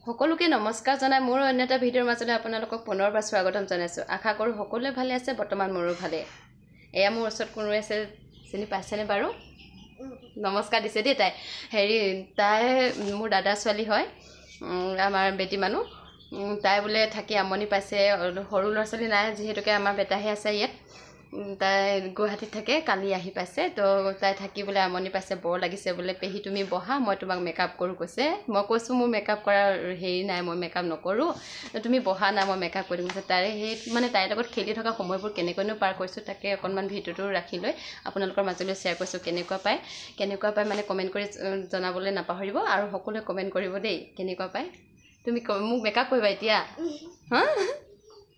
সকলোকে নমস্কাৰ জনাই মোৰ অন্য এটা ভিডিঅ'ৰ মাজলৈ আপোনালোকক পুনৰবাৰ স্বাগতম জনাইছোঁ। আশা কৰোঁ সকলোৱে ভালে আছে। বৰ্তমান মোৰো ভালে। এয়া মোৰ ওচৰত কোনো আছে, চিনি পাইছেনে বাৰু? নমস্কাৰ দিছে দেই তাই। তাই মোৰ দাদা ছোৱালী হয়, আমাৰ বেটি মানুহ। তাই বোলে থাকি আমনি পাইছে, সৰু ল'ৰা ছোৱালী নাই যিহেতুকে আমাৰ বেটাহে আছে ইয়াত। তাই গুৱাহাটীত থাকে, কালি আহি পাইছে। তো তাই থাকি বোলে আমনি পাইছে, বৰ লাগিছে বোলে। পেহী তুমি বহা, মই তোমাক মেকআপ কৰোঁ কৈছে। মই কৈছোঁ মোৰ মেকআপ কৰাৰ হেৰি নাই, মই মেকআপ নকৰোঁ, তুমি বহা না, মই মেকআপ কৰি দিম কৈছে। তাই তাইৰ লগত খেলি থকা সময়বোৰ কেনেকৈনো পাৰ কৰিছোঁ তাকে অকণমান ভিডিঅ'টো ৰাখি লৈ আপোনালোকৰ মাজলৈ শ্বেয়াৰ কৰিছোঁ। কেনেকুৱা পায় মানে কমেণ্ট কৰি জনাবলৈ নাপাহৰিব, আৰু সকলোৱে কমেণ্ট কৰিব দেই কেনেকুৱা পায়। তুমি মোক মেকআপ কৰিবা এতিয়া? হা,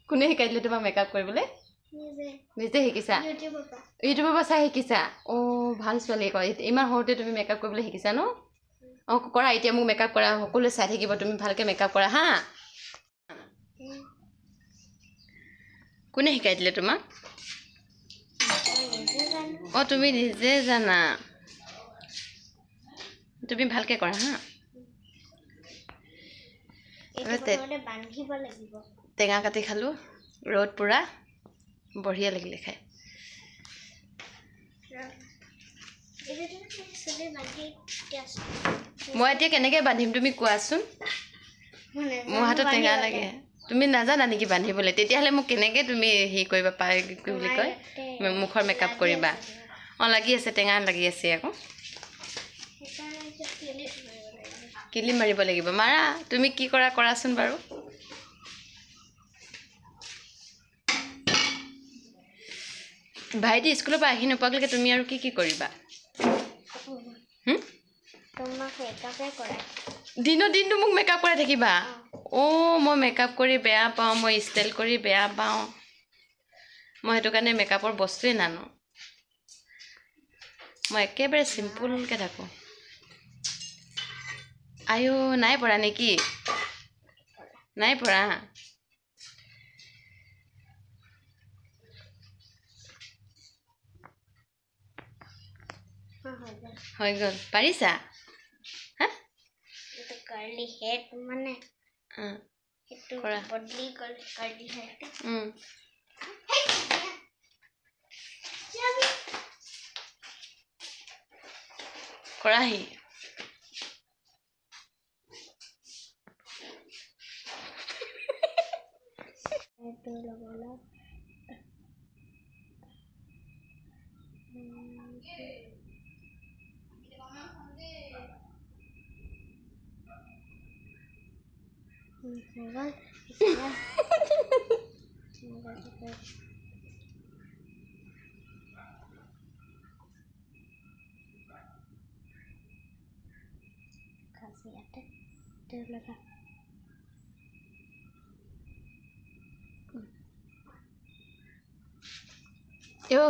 কোনে শিকাই দিলে তোমাক মেকআপ কৰিবলৈ? নিজে শিকিছা? ইউটিউবৰ পৰা চাই শিকিছা? অঁ, ভাল ছোৱালী কয়। ইমান সৰুতে তুমি মেকআপ কৰিবলৈ শিকিছা ন? অঁ, কৰা এতিয়া, মোক মেকআপ কৰা, সকলোৱে চাই থাকিব। তুমি ভালকৈ মেকআপ কৰা হা। কোনে শিকাই দিলে তোমাক? অঁ, তুমি নিজে জানা। তুমি ভালকৈ কৰা হা। টেঙা কাটি খালোঁ, ৰ'দ পুৰা বঢ়িয়া লাগিলে খাই। মই এতিয়া কেনেকৈ বান্ধিম তুমি কোৱাচোন? মোৰ হাতত টেঙা লাগে। তুমি নাজানা নেকি বান্ধিবলৈ? তেতিয়াহ'লে মোক কেনেকৈ তুমি হেৰি কৰিবা, কি বুলি কয়, মুখৰ মেকআপ কৰিবা? অঁ, লাগি আছে, টেঙা লাগি আছে আকৌ। কিলিপ মাৰিব লাগিব। মাৰা, তুমি কি কৰা কৰাচোন বাৰু। ভাইটি স্কুলৰ পৰা আহি নোপোৱালৈকে তুমি আৰু কি কৰিবা? দিনটো মোক মেকআপ কৰাই থাকিবা? অঁ, মই মেকআপ কৰি বেয়া পাওঁ, মই ষ্টাইল কৰি বেয়া পাওঁ। মই সেইটো কাৰণে মেকআপৰ বস্তুৱেই নানো। মই একেবাৰে চিম্পুলকৈ থাকোঁ। আইঅ, নাই পৰা নেকি? নাই পৰা? হৈ গ'ল, পাৰিছা? হা, কাৰ্লি হেড মানে কৰা। কৰাহি।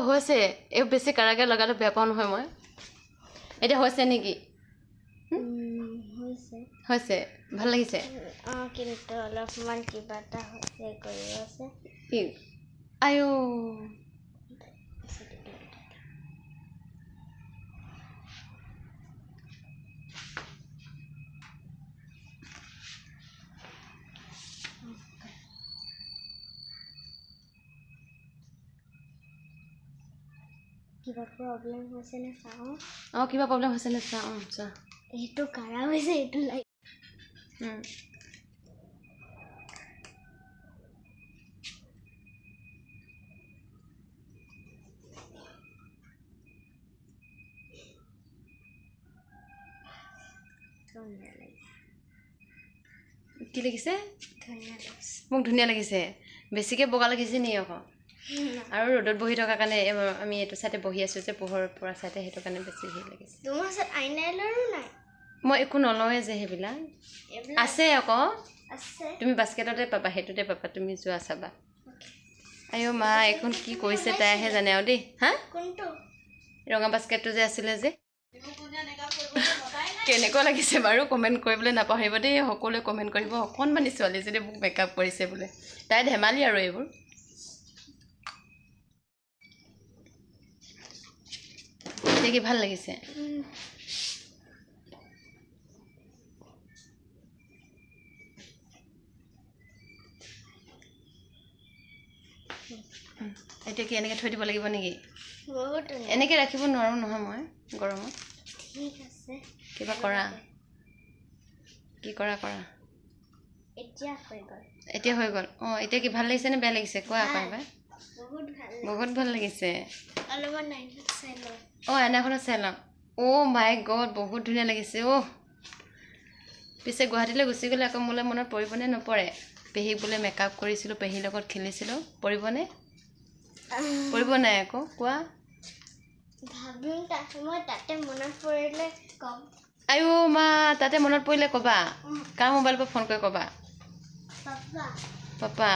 হৈছে, বেছি কাৰাকে লগালে বেয়া পাওঁ নহয় মই। এতিয়া হৈছে নেকি? হৈছে, ভাল লাগিছে। অঁ, কিন্তু অলপমান কিবা এটা হৈছে, কৰি আছে। কি? আইঅ, কিবা প্ৰব্লেম হৈছে নে চাওঁ? অঁ, কিবা প্ৰব্লেম হৈছে নে চাওঁ। অঁ, চা, এইটো কাৰা হৈছে, এইটো লাইট। কি লাগিছে? মোক ধুনীয়া লাগিছে। বেছিকৈ বগা লাগিছে নি আকৌ? আৰু ৰ'দত বহি থকাৰ কাৰণে আমি এইটো চাইডে বহি আছোঁ যে, পোহৰ পৰা চাইডে, সেইটো কাৰণে বেছি হেৰি লাগিছে। তোমাৰ ওচৰত আইনাইলাৰো নাই? মই একো নলওঁৱে যে সেইবিলাক। আছে আকৌ, তুমি বাস্কেটতে পাবা, সেইটোতে পাবা, তুমি যোৱা চাবা। আইঅ মা, এইখন কি কৰিছে তাইহে জানে আৰু দেই। হা, ৰঙা বাস্কেটটো যে আছিলে যে, কেনেকুৱা লাগিছে বাৰু কমেণ্ট কৰিবলৈ নাপাহৰিব দেই। সকলোৱে কমেণ্ট কৰিব। অকণমানি ছোৱালীজনীয়ে মোক মেকআপ কৰিছে বোলে। তাই ধেমালি আৰু এইবোৰ। এতিয়া কি ভাল লাগিছে? এতিয়া কি এনেকৈ থৈ দিব লাগিব নেকি বহুত ধুনীয়া এনেকৈ ৰাখিব নোৱাৰোঁ নহয় মই গৰমত ঠিক আছে কিবা কৰা কি কৰা কৰা এতিয়া হৈ গ'ল এতিয়া হৈ গ'ল অঁ এতিয়া কি ভাল লাগিছে নে বেয়া লাগিছে কোৱা আকৌ এবাৰ বহুত বহুত ভাল ভাল লাগিছে অলপমান নাইনত চাই লওঁ অঁ আইনাখনত চাই লওঁ অ' মাই গড বহুত ধুনীয়া লাগিছে অ' পিছে গুৱাহাটীলৈ গুচি গ'লে আকৌ মোলৈ মনত পৰিবনে নপৰে পেহীক বোলে মেকআপ কৰিছিলোঁ পেহীৰ লগত খেলিছিলোঁ পৰিবনে পৰিব নাই আকৌ কোৱা ভাবিম মই তাতে মনত পৰিলে ক'ম আইও মা তাতে মনত পৰিলে ক'বা কাৰ মোবাইলৰ পৰা ফোন কৰি ক'বা পাপা পাপা